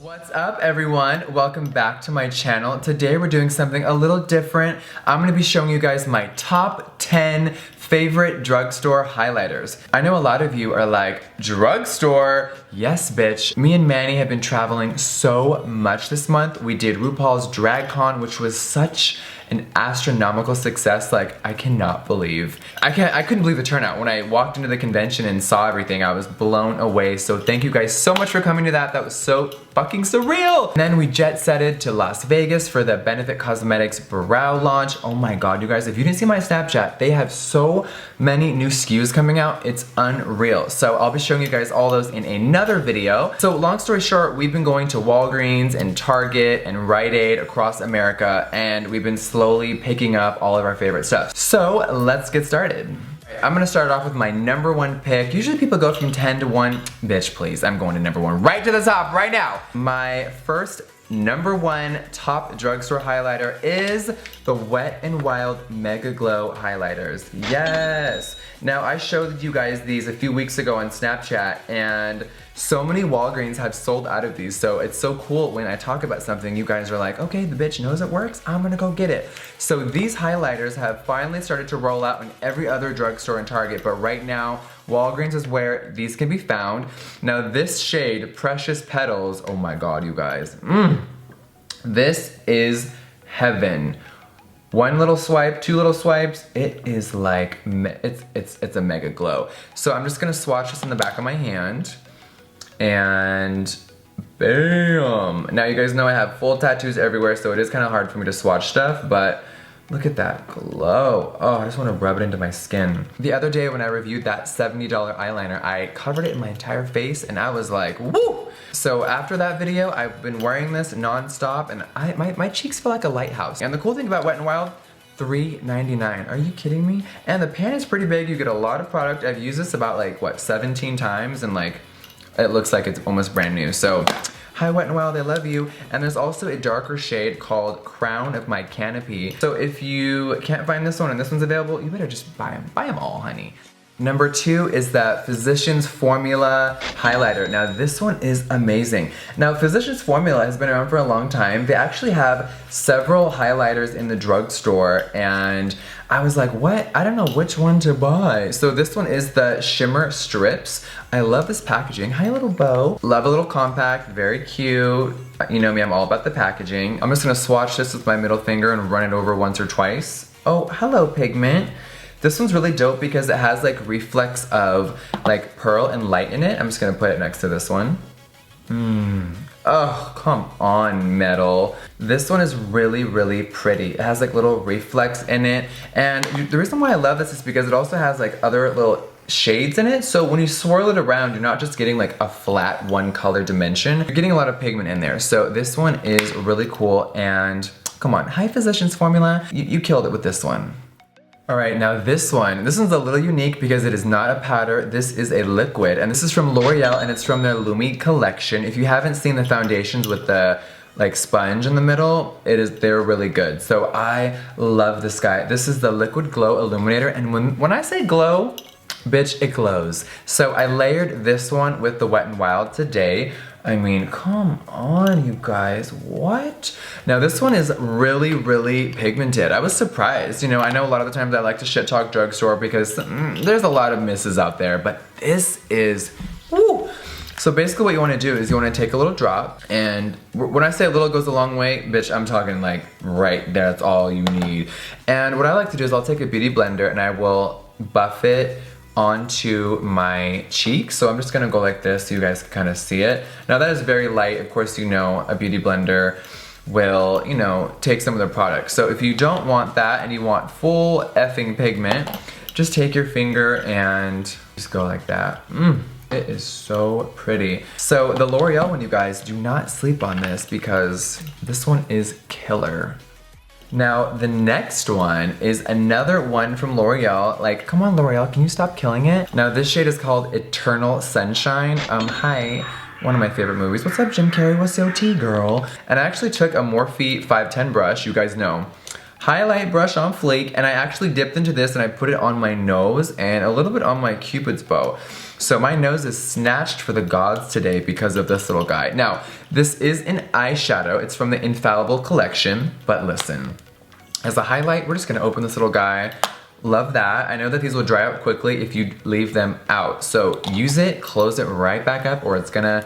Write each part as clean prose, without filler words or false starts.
What's up everyone? Welcome back to my channel. Today we're doing something a little different. I'm gonna be showing you guys my top 10 favorite drugstore highlighters. I know a lot of you are like, drugstore? Yes, bitch. Me and Manny have been traveling so much this month. We did RuPaul's Drag Con, which was such an astronomical success. Like, I cannot believe. I couldn't believe the turnout. When I walked into the convention and saw everything, I was blown away. So thank you guys so much for coming to that. That was so fucking surreal. And then we jet-setted to Las Vegas for the Benefit Cosmetics brow launch. Oh my God, you guys, if you didn't see my Snapchat, they have so many new SKUs coming out. It's unreal. So I'll be showing you guys all those in another video. So long story short, we've been going to Walgreens and Target and Rite Aid across America, and we've been slowly picking up all of our favorite stuff. So let's get started. I'm gonna start off with my number one pick. Usually people go from 10 to 1. Bitch, please, I'm going to number one right to the top right now. My first number one top drugstore highlighter is the Wet n Wild MegaGlo highlighters. Yes! Now I showed you guys these a few weeks ago on Snapchat, and so many Walgreens have sold out of these, so it's so cool when I talk about something, you guys are like, okay, the bitch knows it works, I'm gonna go get it. So these highlighters have finally started to roll out in every other drugstore and Target, but right now, Walgreens is where these can be found. Now this shade, Precious Petals, oh my God, you guys. This is heaven. One little swipe, two little swipes, it is like, it's a mega glow. So I'm just gonna swatch this in the back of my hand. And bam! Now you guys know I have full tattoos everywhere, so it is kind of hard for me to swatch stuff, but look at that glow. Oh, I just want to rub it into my skin. The other day when I reviewed that $70 eyeliner, I covered it in my entire face and I was like, woo! So after that video, I've been wearing this non-stop, and my cheeks feel like a lighthouse. And the cool thing about Wet n Wild, $3.99. Are you kidding me? And the pan is pretty big. You get a lot of product. I've used this about like, what, 17 times, and like, it looks like it's almost brand new. So, hi Wet n Wild, I love you. And there's also a darker shade called Crown of My Canopy. So if you can't find this one and this one's available, you better just buy them. Buy them all, honey. Number two is the Physicians Formula highlighter. Now this one is amazing. Now Physicians Formula has been around for a long time. They actually have several highlighters in the drugstore, and I was like, what? I don't know which one to buy. So this one is the Shimmer Strips. I love this packaging. Hi, little bow. Love a little compact, very cute. You know me, I'm all about the packaging. I'm just gonna swatch this with my middle finger and run it over once or twice. Oh, hello, pigment. This one's really dope because it has like reflex of like pearl and light in it. I'm just gonna put it next to this one. Oh, come on, metal. This one is really, really pretty. It has like little reflex in it. And the reason why I love this is because it also has like other little shades in it. So when you swirl it around, you're not just getting like a flat one color dimension. You're getting a lot of pigment in there. So this one is really cool, and come on, hi Physicians Formula. You killed it with this one. All right, now this one's a little unique because it is not a powder, this is a liquid, and this is from L'Oreal, and it's from their Lumi collection. If you haven't seen the foundations with the like sponge in the middle, they're really good. So I love this guy. This is the Liquid Glow Illuminator, and when I say glow, bitch, it glows. So I layered this one with the Wet n Wild today. I mean, come on, you guys, what? Now this one is really, really pigmented. I was surprised. You know, I know a lot of the times I like to shit talk drugstore because there's a lot of misses out there, but this is, woo! So basically what you wanna do is you wanna take a little drop, and when I say a little goes a long way, bitch, I'm talking like right there, that's all you need. And what I like to do is I'll take a beauty blender and I will buff it onto my cheek. So I'm just gonna go like this so you guys can kind of see it. Now that is very light. Of course, you know, a beauty blender will, you know, take some of the product. So if you don't want that and you want full effing pigment, just take your finger and just go like that. It is so pretty. So the L'Oreal one, you guys, do not sleep on this because this one is killer. Now, the next one is another one from L'Oreal. Like, come on, L'Oreal, can you stop killing it? Now, this shade is called Eternal Sunshine. Hi, one of my favorite movies. What's up, Jim Carrey? What's your tea, girl? And I actually took a Morphe 510 brush. You guys know highlight brush on flake, and I actually dipped into this and I put it on my nose and a little bit on my Cupid's bow. So my nose is snatched for the gods today because of this little guy. Now, this is an eyeshadow. It's from the Infallible collection, but listen. As a highlight, we're just gonna open this little guy. Love that. I know that these will dry out quickly if you leave them out. So use it, close it right back up, or it's gonna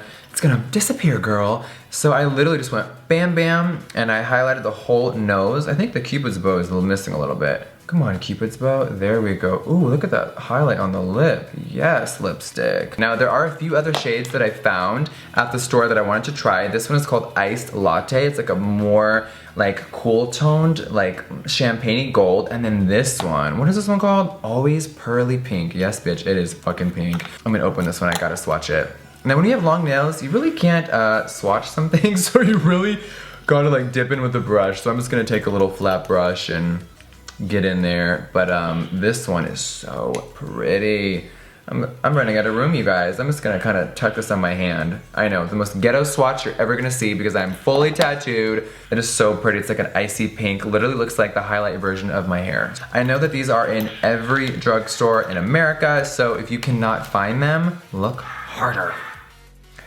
disappear, girl. So I literally just went bam bam and I highlighted the whole nose. I think the Cupid's bow is missing a little bit. Come on, Cupid's bow. There we go. Ooh, look at that highlight on the lip. Yes, lipstick. Now there are a few other shades that I found at the store that I wanted to try. This one is called Iced Latte. It's like a more like cool toned, like champagne-y gold. And then this one, what is this one called? Always Pearly Pink. Yes, bitch, it is fucking pink. I'm gonna open this one, I gotta swatch it. Now when you have long nails, you really can't swatch some things, so you really gotta like dip in with the brush. So I'm just gonna take a little flat brush and get in there. But this one is so pretty. I'm running out of room, you guys. I'm just gonna kind of tuck this on my hand. I know, the most ghetto swatch you're ever gonna see because I'm fully tattooed. It is so pretty. It's like an icy pink. Literally looks like the highlight version of my hair. I know that these are in every drugstore in America, so if you cannot find them, look harder.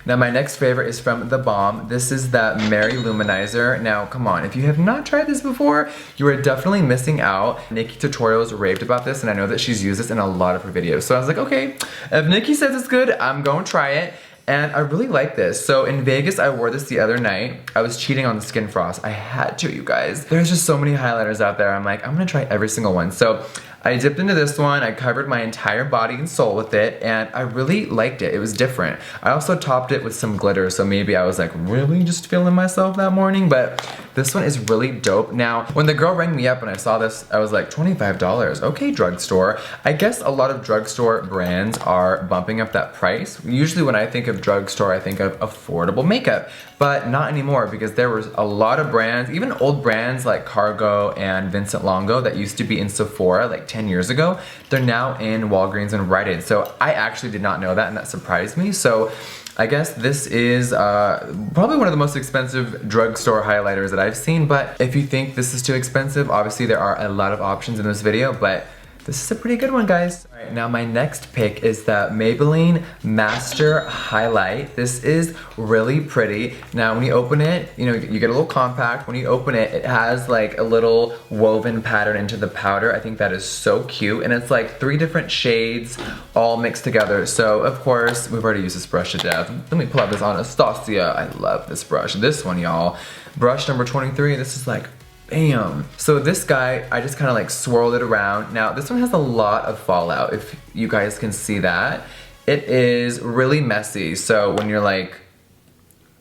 Now my next favorite is from the Balm. This is the Mary Luminizer. Now come on, if you have not tried this before, you are definitely missing out. Nikki Tutorials raved about this and I know that she's used this in a lot of her videos. So I was like, okay, if Nikki says it's good, I'm gonna try it. And I really like this. So in Vegas, I wore this the other night. I was cheating on the skin frost. I had to, you guys. There's just so many highlighters out there. I'm like, I'm gonna try every single one. So I dipped into this one, I covered my entire body and soul with it, and I really liked it. It was different. I also topped it with some glitter, so maybe I was like really just feeling myself that morning, but this one is really dope. Now, when the girl rang me up and I saw this, I was like, $25, okay, drugstore. I guess a lot of drugstore brands are bumping up that price. Usually when I think of drugstore, I think of affordable makeup, but not anymore because there was a lot of brands, even old brands like Cargo and Vincent Longo that used to be in Sephora like 10 years ago, they're now in Walgreens and Rite Aid. So I actually did not know that and that surprised me. So I guess this is probably one of the most expensive drugstore highlighters that I've seen, but if you think this is too expensive, obviously there are a lot of options in this video, but this is a pretty good one, guys. All right, now my next pick is the Maybelline Master Highlight. This is really pretty. Now when you open it, you know, you get a little compact. When you open it, it has like a little woven pattern into the powder. I think that is so cute. And it's like 3 different shades all mixed together. So of course, we've already used this brush to death. Let me pull out this Anastasia. I love this brush. This one, y'all. Brush number 23. This is like, bam. So this guy, I just kind of like swirled it around. Now this one has a lot of fallout, if you guys can see that. It is really messy. So when you're like,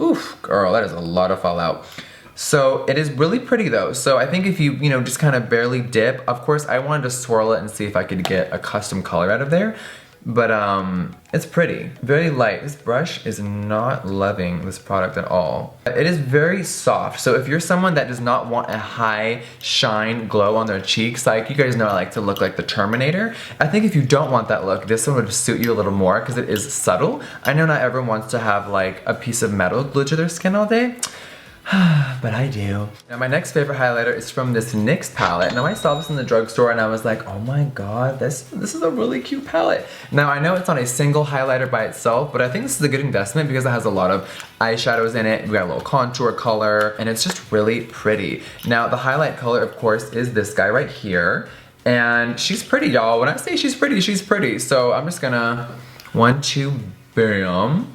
oof, girl, that is a lot of fallout. So it is really pretty though. So I think if you know, just kind of barely dip, of course I wanted to swirl it and see if I could get a custom color out of there. But it's pretty, very light. This brush is not loving this product at all. It is very soft, so if you're someone that does not want a high shine glow on their cheeks, like you guys know I like to look like the Terminator, I think if you don't want that look, this one would suit you a little more because it is subtle. I know not everyone wants to have like a piece of metal glued to their skin all day, but I do. Now my next favorite highlighter is from this NYX palette. Now I saw this in the drugstore and I was like, oh my god, this is a really cute palette. Now I know it's not a single highlighter by itself, but I think this is a good investment because it has a lot of eyeshadows in it. We got a little contour color and it's just really pretty. Now the highlight color of course is this guy right here. And she's pretty, y'all. When I say she's pretty, she's pretty. So I'm just gonna 1, 2, bam.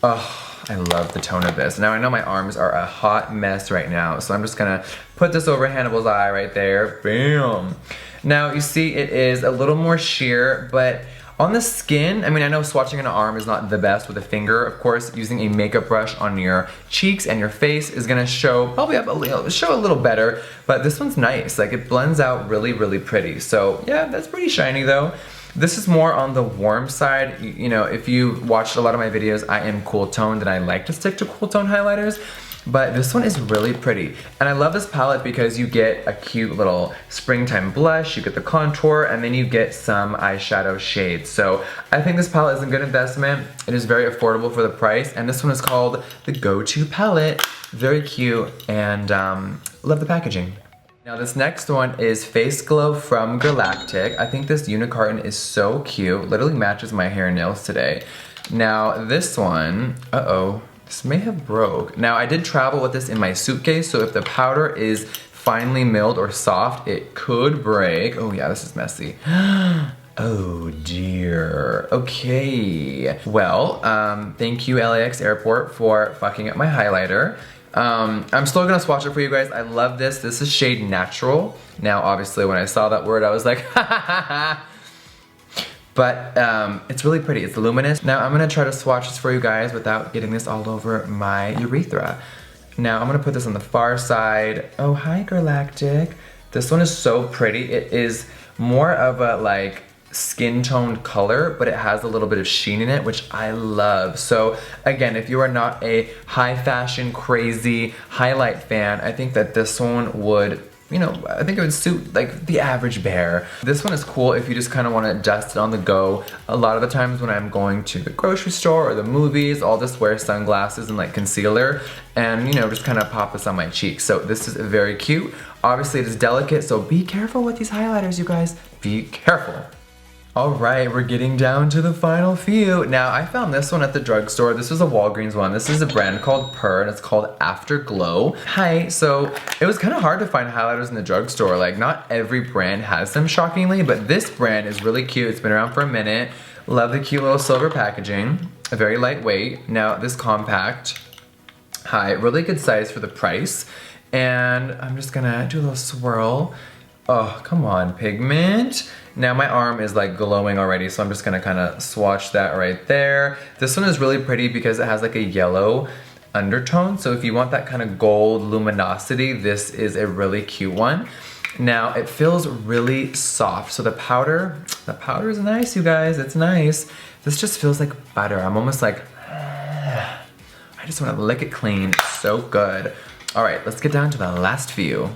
Oh, I love the tone of this. Now I know my arms are a hot mess right now, so I'm just gonna put this over Hannibal's eye right there. Bam! Now you see it is a little more sheer, but on the skin, I mean I know swatching an arm is not the best with a finger. Of course, using a makeup brush on your cheeks and your face is gonna show probably up a little better, but this one's nice. Like it blends out really, really pretty. So yeah, that's pretty shiny though. This is more on the warm side. You know, if you watched a lot of my videos, I am cool toned and I like to stick to cool tone highlighters, but this one is really pretty. And I love this palette because you get a cute little springtime blush, you get the contour, and then you get some eyeshadow shades. So I think this palette is a good investment. It is very affordable for the price, and this one is called the Go To Palette. Very cute, and love the packaging. Now this next one is Face Glow from Girlactik. I think this unicorn is so cute. Literally matches my hair and nails today. Now this one, this may have broke. Now I did travel with this in my suitcase, so if the powder is finely milled or soft, it could break. Oh yeah, this is messy. Oh dear. Okay. Well, thank you LAX Airport for fucking up my highlighter. I'm still gonna swatch it for you guys. I love this. This is shade Natural. Now, obviously, when I saw that word, I was like, ha ha ha ha. But it's really pretty. It's luminous. Now, I'm gonna try to swatch this for you guys without getting this all over my urethra. Now, I'm gonna put this on the far side. Oh, hi, Girlactik. This one is so pretty. It is more of a, like, skin toned color, but it has a little bit of sheen in it, which I love. So again, if you are not a high fashion crazy highlight fan, I think that this one would, you know, I think it would suit like the average bear. This one is cool if you just kind of want to dust it on the go. A lot of the times when I'm going to the grocery store or the movies, I'll just wear sunglasses and like concealer and, you know, just kind of pop this on my cheeks. So this is very cute. Obviously it is delicate, so be careful with these highlighters, you guys. Be careful. Alright, we're getting down to the final few. Now, I found this one at the drugstore. This was a Walgreens one. This is a brand called Purr, and it's called Afterglow High. So, it was kind of hard to find highlighters in the drugstore. Like, not every brand has them, shockingly, but this brand is really cute. It's been around for a minute. Love the cute little silver packaging. Very lightweight. Now, this compact high, really good size for the price. And I'm just gonna do a little swirl. Oh, come on, pigment. Now my arm is like glowing already, so I'm just gonna kind of swatch that right there. This one is really pretty because it has like a yellow undertone, so if you want that kind of gold luminosity, this is a really cute one. Now it feels really soft, so the powder is nice, you guys, it's nice. This just feels like butter. I'm almost like, I just wanna lick it clean, it's so good. All right, let's get down to the last few.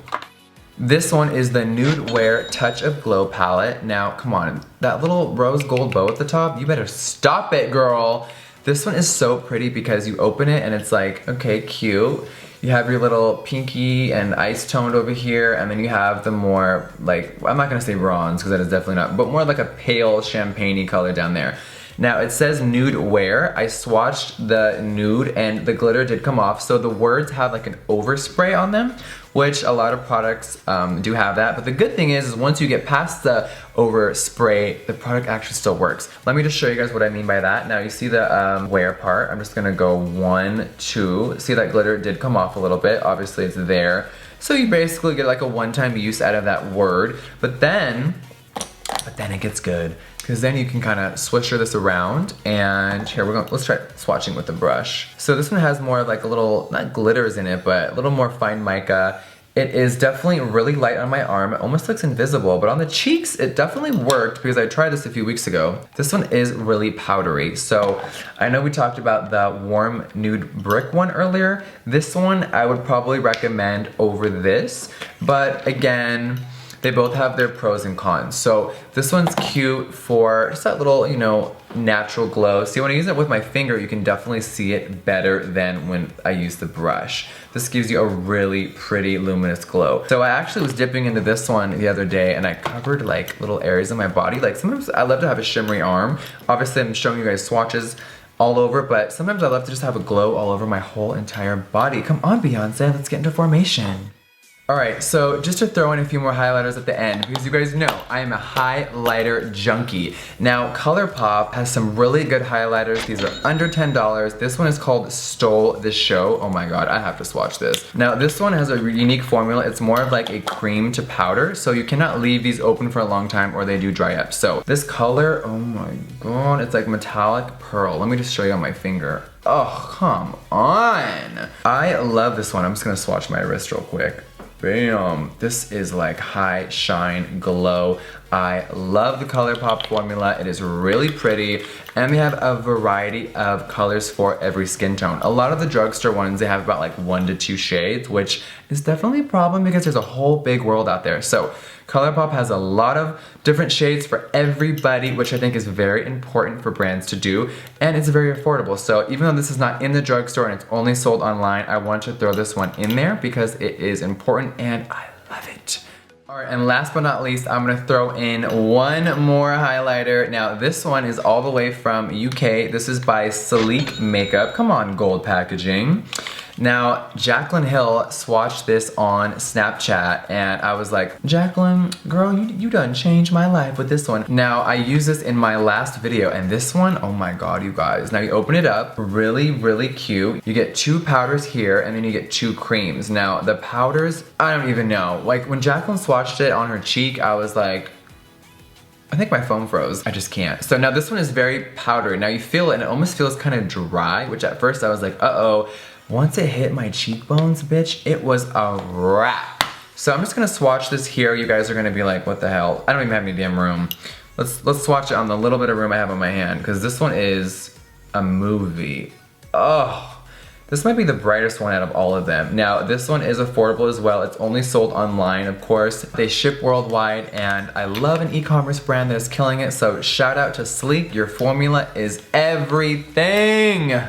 This one is the Nude Wear Touch of Glow palette. Now, come on, that little rose gold bow at the top, you better stop it, girl. This one is so pretty because you open it and it's like, okay, cute. You have your little pinky and ice toned over here, and then you have the more, like, I'm not gonna say bronze because that is definitely not, but more like a pale champagne-y color down there. Now it says Nude Wear. I swatched the nude and the glitter did come off, so the words have like an overspray on them, which a lot of products do have that. But the good thing is once you get past the overspray, the product actually still works. Let me just show you guys what I mean by that. Now you see the wear part. I'm just gonna go 1, 2. See that glitter did come off a little bit. Obviously it's there. So you basically get like a one-time use out of that word. But then it gets good. Because then you can kind of swisher this around, and here let's try swatching with the brush. So this one has more like a little, not glitters in it, but a little more fine mica. It is definitely really light on my arm. It almost looks invisible, but on the cheeks, it definitely worked because I tried this a few weeks ago. This one is really powdery. So I know we talked about the warm nude brick one earlier. This one I would probably recommend over this, but again, they both have their pros and cons. So this one's cute for just that little, you know, natural glow. See, when I use it with my finger, you can definitely see it better than when I use the brush. This gives you a really pretty luminous glow. So I actually was dipping into this one the other day and I covered like little areas of my body. Like sometimes I love to have a shimmery arm. Obviously I'm showing you guys swatches all over, but sometimes I love to just have a glow all over my whole entire body. Come on, Beyonce, let's get into formation. Alright, so just to throw in a few more highlighters at the end, because you guys know I am a highlighter junkie. Now, ColourPop has some really good highlighters. These are under $10. This one is called Stole the Show. Oh my god, I have to swatch this. Now, this one has a unique formula. It's more of like a cream to powder, so you cannot leave these open for a long time or they do dry up. So this color, oh my god, it's like metallic pearl. Let me just show you on my finger. Oh, come on. I love this one. I'm just gonna swatch my wrist real quick. Bam! This is like high shine glow. I love the ColourPop formula. It is really pretty, and they have a variety of colors for every skin tone. A lot of the drugstore ones, they have about like 1 to 2 shades, which is definitely a problem because there's a whole big world out there. So ColourPop has a lot of different shades for everybody, which I think is very important for brands to do, and it's very affordable. So even though this is not in the drugstore and it's only sold online, I want to throw this one in there because it is important and I Love it. Alright, and last but not least, I'm gonna throw in one more highlighter. Now, this one is all the way from UK. This is by Sleek Makeup. Come on, gold packaging. Now, Jaclyn Hill swatched this on Snapchat, and I was like, Jaclyn, girl, you done changed my life with this one. Now, I used this in my last video, and this one, oh my god, you guys. Now, you open it up, really, really cute. You get 2 powders here, and then you get 2 creams. Now, the powders, I don't even know. Like, when Jaclyn swatched it on her cheek, I was like, I think my phone froze. I just can't. So now this one is very powdery. Now you feel it and it almost feels kind of dry, which at first I was like, uh-oh. Once it hit my cheekbones, bitch, it was a wrap. So I'm just gonna swatch this here. You guys are gonna be like, what the hell? I don't even have any damn room. Let's swatch it on the little bit of room I have on my hand, because this one is a movie. Oh, this might be the brightest one out of all of them. Now, this one is affordable as well. It's only sold online, of course. They ship worldwide, and I love an e-commerce brand that is killing it, so shout out to Sleek. Your formula is everything.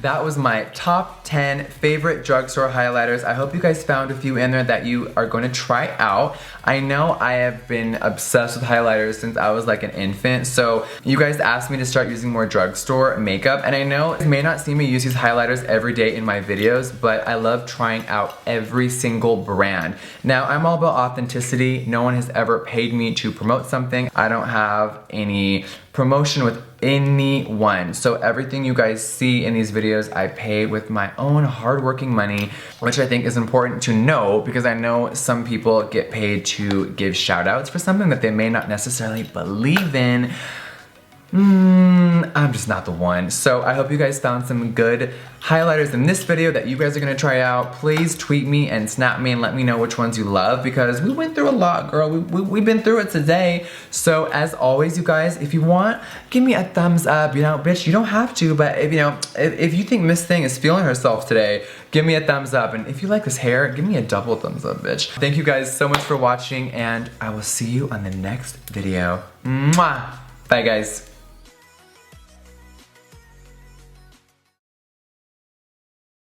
That was my top 10 favorite drugstore highlighters. I hope you guys found a few in there that you are going to try out. I know I have been obsessed with highlighters since I was like an infant, so you guys asked me to start using more drugstore makeup, and I know you may not see me use these highlighters every day in my videos, but I love trying out every single brand. Now, I'm all about authenticity. No one has ever paid me to promote something. I don't have any promotion with anyone. So everything you guys see in these videos, I pay with my own hardworking money, which I think is important to know, because I know some people get paid to give shout outs for something that they may not necessarily believe in. I'm just not the one. So I hope you guys found some good highlighters in this video that you guys are gonna try out. Please tweet me and snap me and let me know which ones you love, because we went through a lot, girl. We've been through it today. So as always, you guys, if you want, give me a thumbs up. You know, bitch, you don't have to, but if you think Miss Thing is feeling herself today, give me a thumbs up. And if you like this hair, give me a double thumbs up, bitch. Thank you guys so much for watching, and I will see you on the next video. Mwah! Bye, guys.